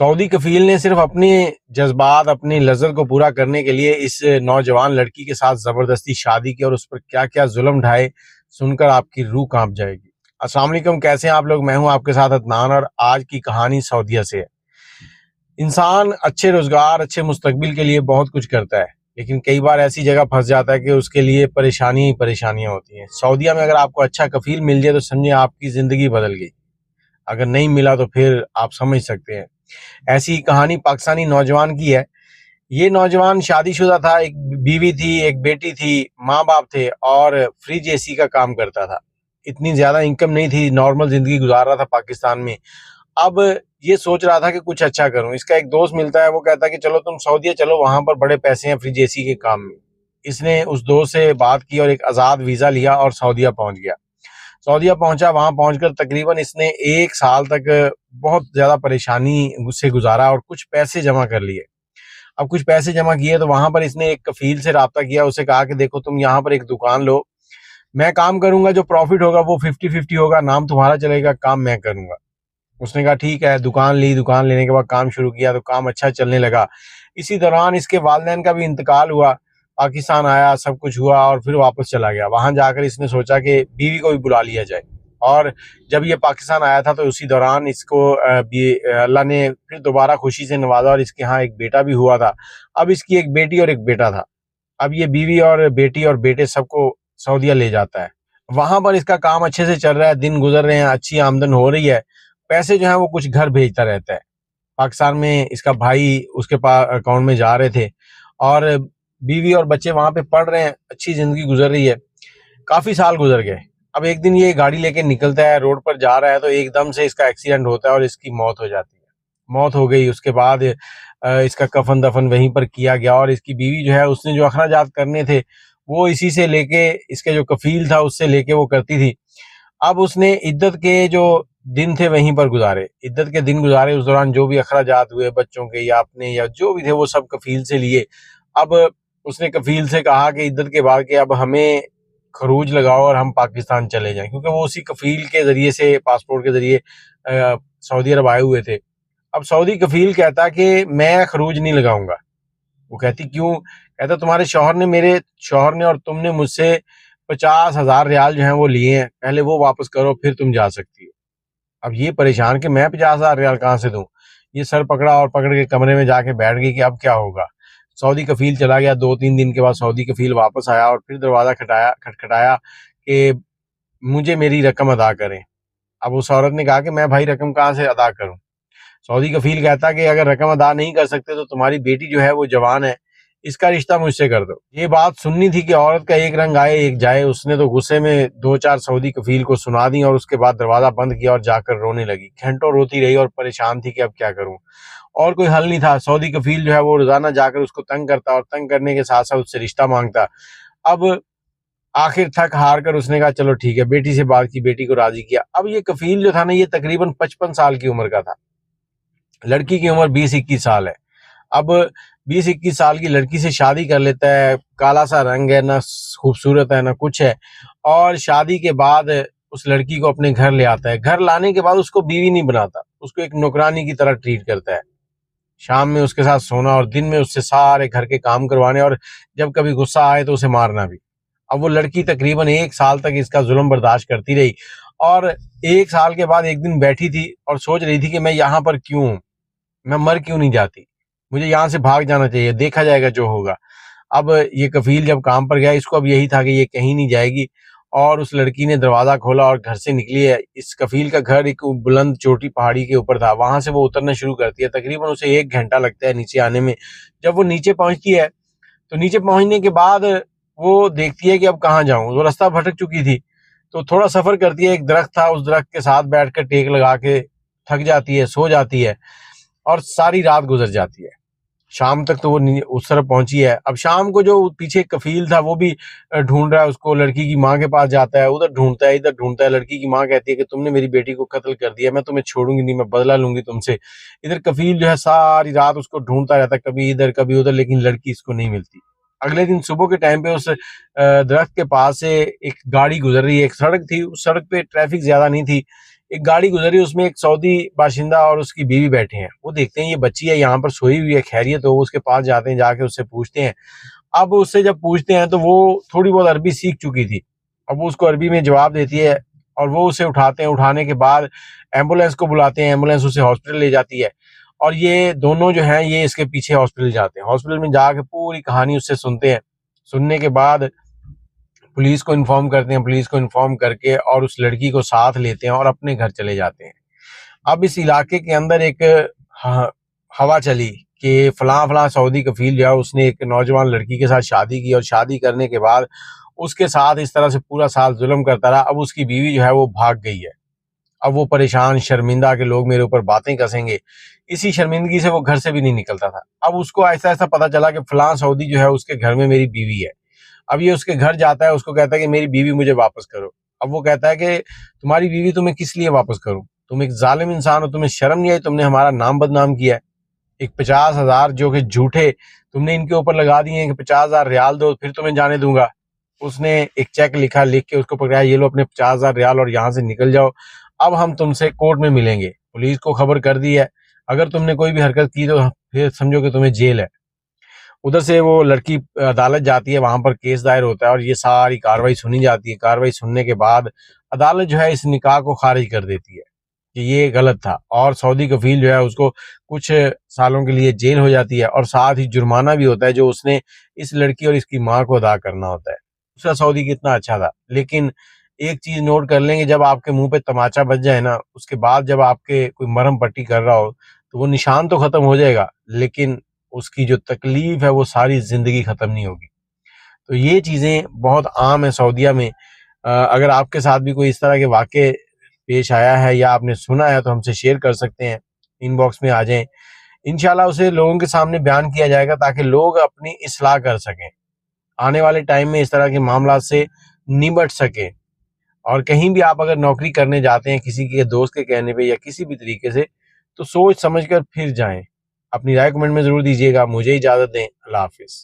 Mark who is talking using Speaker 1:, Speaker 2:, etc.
Speaker 1: سعودی کفیل نے صرف اپنے جذبات، اپنی لذت کو پورا کرنے کے لیے اس نوجوان لڑکی کے ساتھ زبردستی شادی کی اور اس پر کیا کیا ظلم ڈھائے، سن کر آپ کی روح کانپ جائے گی۔ السلام علیکم، کیسے ہیں آپ لوگ؟ میں ہوں آپ کے ساتھ عدنان، اور آج کی کہانی سعودیہ سے ہے۔ انسان اچھے روزگار، اچھے مستقبل کے لیے بہت کچھ کرتا ہے، لیکن کئی بار ایسی جگہ پھنس جاتا ہے کہ اس کے لیے پریشانیاں ہوتی ہیں۔ سعودیہ میں اگر آپ کو اچھا کفیل مل جائے تو سمجھیں آپ کی زندگی بدل گئی، اگر نہیں ملا تو پھر آپ سمجھ سکتے ہیں۔ ایسی کہانی پاکستانی نوجوان کی ہے۔ یہ نوجوان شادی شدہ تھا، ایک بیوی تھی، ایک بیٹی تھی، ماں باپ تھے، اور فریج اے سی کا کام کرتا تھا۔ اتنی زیادہ انکم نہیں تھی، نارمل زندگی گزار رہا تھا پاکستان میں۔ اب یہ سوچ رہا تھا کہ کچھ اچھا کروں۔ اس کا ایک دوست ملتا ہے، وہ کہتا ہے کہ چلو تم سعودیہ چلو، وہاں پر بڑے پیسے ہیں فریج اے سی کے کام میں۔ اس نے اس دوست سے بات کی اور ایک آزاد ویزا لیا اور سعودیہ پہنچ گیا۔ سعودیہ پہنچا، وہاں پہنچ کر تقریباً اس نے 1 سال تک بہت زیادہ پریشانی سے گزارا اور کچھ پیسے جمع کر لیے۔ اب کچھ پیسے جمع کیے تو وہاں پر اس نے ایک کفیل سے رابطہ کیا، اسے کہا کہ دیکھو تم یہاں پر ایک دکان لو، میں کام کروں گا، جو پروفٹ ہوگا وہ 50-50 ہوگا، نام تمہارا چلے گا، کام میں کروں گا۔ اس نے کہا ٹھیک ہے، دکان لی، دکان لینے کے بعد کام شروع کیا تو کام اچھا چلنے لگا۔ اسی دوران اس کے والدین کا بھی انتقال ہوا، پاکستان آیا، سب کچھ ہوا اور پھر واپس چلا گیا۔ وہاں جا کر اس نے سوچا کہ بیوی کو بھی بلا لیا جائے، اور جب یہ پاکستان آیا تھا تو اسی دوران اس کو اللہ نے پھر دوبارہ خوشی سے نوازا اور اس کے ہاں ایک بیٹا بھی ہوا تھا۔ اب اس کی ایک بیٹی اور ایک بیٹا تھا۔ اب یہ بیوی اور بیٹی اور بیٹے سب کو سعودیہ لے جاتا ہے۔ وہاں پر اس کا کام اچھے سے چل رہا ہے، دن گزر رہے ہیں، اچھی آمدن ہو رہی ہے، پیسے جو ہیں وہ کچھ گھر بھیجتا رہتا ہے۔ پاکستان میں اس کا بھائی اس کے پاس اکاؤنٹ میں جا رہے تھے، اور بیوی اور بچے وہاں پہ پڑھ رہے ہیں، اچھی زندگی گزر رہی ہے۔ کافی سال گزر گئے۔ اب ایک دن یہ گاڑی لے کے نکلتا ہے، روڈ پر جا رہا ہے تو ایک دم سے اس کا ایکسیڈنٹ ہوتا ہے اور اس کی موت ہو جاتی ہے۔ موت ہو گئی، اس کے بعد اس کا کفن دفن وہیں پر کیا گیا، اور اس کی بیوی جو ہے اس نے جو اخراجات کرنے تھے وہ اسی سے لے کے، اس کے جو کفیل تھا اس سے لے کے وہ کرتی تھی۔ اب اس نے عدت کے جو دن تھے وہیں پر گزارے، عدت کے دن گزارے، اس دوران جو بھی اخراجات ہوئے بچوں کے یا اپنے یا جو بھی تھے وہ سب کفیل سے لیے۔ اب اس نے کفیل سے کہا کہ عدت کے بعد کہ اب ہمیں خروج لگاؤ اور ہم پاکستان چلے جائیں، کیونکہ وہ اسی کفیل کے ذریعے سے، پاسپورٹ کے ذریعے سعودی عرب آئے ہوئے تھے۔ اب سعودی کفیل کہتا کہ میں خروج نہیں لگاؤں گا۔ وہ کہتی کیوں؟ کہتا تمہارے میرے شوہر نے اور تم نے مجھ سے 50,000 ریال جو ہیں وہ لیے ہیں، پہلے وہ واپس کرو پھر تم جا سکتی ہو۔ اب یہ پریشان کہ میں 50,000 ریال کہاں سے دوں؟ یہ سر پکڑا اور پکڑ کے کمرے میں جا کے بیٹھ گئی کہ اب کیا ہوگا۔ سعودی کفیل چلا گیا، 2-3 دن کے بعد سعودی کفیل واپس آیا اور پھر دروازہ کھٹکھٹایا کہ مجھے میری رقم ادا کریں۔ اب اس عورت نے کہا کہ میں بھائی رقم کہاں سے ادا کروں؟ سعودی کفیل کہتا کہ اگر رقم ادا نہیں کر سکتے تو تمہاری بیٹی جو ہے وہ جوان ہے، اس کا رشتہ مجھ سے کر دو۔ یہ بات سننی تھی کہ عورت کا ایک رنگ آئے ایک جائے۔ اس نے تو غصے میں 2-4 سعودی کفیل کو سنا دی اور اس کے بعد دروازہ بند کیا اور جا کر رونے لگی۔ گھنٹوں روتی رہی اور پریشان تھی کہ اب کیا کروں، اور کوئی حل نہیں تھا۔ سعودی کفیل جو ہے وہ روزانہ جا کر اس کو تنگ کرتا اور تنگ کرنے کے ساتھ ساتھ اس سے رشتہ مانگتا۔ اب آخر تھک ہار کر اس نے کہا چلو ٹھیک ہے، بیٹی سے بات کی، بیٹی کو راضی کیا۔ اب یہ کفیل جو تھا نا، یہ تقریباً 55 سال کی عمر کا تھا، لڑکی کی عمر 20-21 سال ہے۔ اب 20-21 سال کی لڑکی سے شادی کر لیتا ہے، کالا سا رنگ ہے، نہ خوبصورت ہے نہ کچھ ہے، اور شادی کے بعد اس لڑکی کو اپنے گھر لے آتا ہے۔ گھر لانے کے بعد اس کو بیوی نہیں بناتا، اس کو ایک نوکرانی کی طرح ٹریٹ کرتا ہے۔ شام میں اس کے ساتھ سونا اور دن میں اس سے سارے گھر کے کام کروانے، اور جب کبھی غصہ آئے تو اسے مارنا بھی۔ اب وہ لڑکی تقریباً 1 سال تک اس کا ظلم برداشت کرتی رہی، اور 1 سال کے بعد ایک دن بیٹھی تھی اور سوچ رہی تھی کہ میں یہاں پر کیوں ہوں، میں مر کیوں نہیں جاتی، مجھے یہاں سے بھاگ جانا چاہیے، دیکھا جائے گا جو ہوگا۔ اب یہ کفیل جب کام پر گیا، اس کو اب یہی تھا کہ یہ کہیں نہیں جائے گی، اور اس لڑکی نے دروازہ کھولا اور گھر سے نکلی ہے۔ اس کفیل کا گھر ایک بلند چوٹی پہاڑی کے اوپر تھا، وہاں سے وہ اترنا شروع کرتی ہے۔ تقریباً اسے 1 گھنٹہ لگتا ہے نیچے آنے میں۔ جب وہ نیچے پہنچتی ہے تو نیچے پہنچنے کے بعد وہ دیکھتی ہے کہ اب کہاں جاؤں، وہ راستہ بھٹک چکی تھی تو تھوڑا سفر کرتی ہے۔ ایک درخت تھا، اس درخت کے ساتھ بیٹھ کر ٹیک لگا کے تھک جاتی ہے، سو جاتی ہے، اور ساری رات گزر جاتی ہے۔ شام تک تو وہ اس طرف پہنچی ہے۔ اب شام کو جو پیچھے کفیل تھا وہ بھی ڈھونڈ رہا ہے اس کو، لڑکی کی ماں کے پاس جاتا ہے، ادھر ڈھونڈتا ہے ادھر ڈھونڈتا ہے۔ لڑکی کی ماں کہتی ہے کہ تم نے میری بیٹی کو قتل کر دیا، میں تمہیں چھوڑوں گی نہیں، میں بدلہ لوں گی تم سے۔ ادھر کفیل جو ہے ساری رات اس کو ڈھونڈتا رہتا ہے، کبھی ادھر کبھی ادھر، لیکن لڑکی اس کو نہیں ملتی۔ اگلے دن صبح کے ٹائم پہ اس درخت کے پاس سے ایک گاڑی گزر رہی ہے، ایک سڑک تھی، اس سڑک پہ ٹریفک زیادہ نہیں تھی، ایک گاڑی گزری، اس میں ایک سعودی باشندہ اور اس کی بیوی بیٹھے ہیں. وہ دیکھتے ہیں یہ بچی ہے یہاں پر سوئی ہوئی ہے، خیریت ہو. وہ اس کے پاس جاتے ہیں، جا کے اس سے پوچھتے ہیں. اب اس سے جب پوچھتے ہیں تو وہ تھوڑی بہت عربی سیکھ چکی تھی. اب وہ اس کو عربی میں جواب دیتی ہے اور وہ اسے اٹھاتے ہیں. اٹھانے کے بعد ایمبولینس کو بلاتے ہیں، ایمبولینس اسے ہاسپٹل لے جاتی ہے. اور یہ دونوں جو ہیں یہ اس کے پیچھے ہاسپٹل جاتے ہیں. ہاسپٹل میں جا کے پوری کہانی اس سے سنتے ہیں. سننے کے بعد پولیس کو انفارم کرتے ہیں. پولیس کو انفارم کر کے اور اس لڑکی کو ساتھ لیتے ہیں اور اپنے گھر چلے جاتے ہیں. اب اس علاقے کے اندر ایک ہوا چلی کہ فلاں فلاں سعودی کفیل جو ہے اس نے ایک نوجوان لڑکی کے ساتھ شادی کی، اور شادی کرنے کے بعد اس کے ساتھ اس طرح سے پورا سال ظلم کرتا رہا. اب اس کی بیوی جو ہے وہ بھاگ گئی ہے. اب وہ پریشان، شرمندہ کہ لوگ میرے اوپر باتیں کسیں گے. اسی شرمندگی سے وہ گھر سے بھی نہیں نکلتا تھا. اب اس کو ایسا ایسا پتا چلا کہ فلاں سعودی جو ہے اس کے گھر میں میری بیوی ہے. اب یہ اس کے گھر جاتا ہے، اس کو کہتا ہے کہ میری بیوی مجھے واپس کرو. اب وہ کہتا ہے کہ تمہاری بیوی تمہیں کس لیے واپس کروں؟ تم ایک ظالم انسان ہو، تمہیں شرم نہیں آئی؟ تم نے ہمارا نام بدنام کیا ہے. ایک 50,000 جو کہ جھوٹے تم نے ان کے اوپر لگا دیے ہیں کہ 50,000 ریال دو پھر تمہیں جانے دوں گا. اس نے ایک چیک لکھا، لکھ کے اس کو پکڑایا، یہ لو اپنے 50,000 ریال اور یہاں سے نکل جاؤ. اب ہم تم سے کورٹ میں ملیں گے. پولیس کو خبر کر دی ہے، اگر تم نے کوئی بھی حرکت کی تو پھر سمجھو کہ تمہیں جیل ہے. ادھر سے وہ لڑکی عدالت جاتی ہے، وہاں پر کیس دائر ہوتا ہے اور یہ ساری کاروائی سنی جاتی ہے. کاروائی سننے کے بعد عدالت جو ہے اس نکاح کو خارج کر دیتی ہے کہ یہ غلط تھا، اور سعودی کفیل جو ہے اس کو کچھ سالوں کے لیے جیل ہو جاتی ہے، اور ساتھ ہی جرمانہ بھی ہوتا ہے جو اس نے اس لڑکی اور اس کی ماں کو ادا کرنا ہوتا ہے. دوسرا سعودی کتنا اچھا تھا. لیکن ایک چیز نوٹ کر لیں کہ جب آپ کے منہ پہ تماچا بج جائے نا، اس کے بعد جب آپ کے کوئی مرہم پٹی کر رہا ہو تو وہ نشان تو ختم ہو جائے گا، لیکن اس کی جو تکلیف ہے وہ ساری زندگی ختم نہیں ہوگی. تو یہ چیزیں بہت عام ہیں سعودیہ میں. اگر آپ کے ساتھ بھی کوئی اس طرح کے واقع پیش آیا ہے یا آپ نے سنا ہے تو ہم سے شیئر کر سکتے ہیں، ان باکس میں آ جائیں. انشاءاللہ اسے لوگوں کے سامنے بیان کیا جائے گا تاکہ لوگ اپنی اصلاح کر سکیں، آنے والے ٹائم میں اس طرح کے معاملات سے نمٹ سکیں. اور کہیں بھی آپ اگر نوکری کرنے جاتے ہیں کسی کے دوست کے کہنے پہ یا کسی بھی طریقے سے، تو سوچ سمجھ کر پھر جائیں. اپنی رائے کمنٹ میں ضرور دیجیے گا. مجھے اجازت دیں. اللہ حافظ.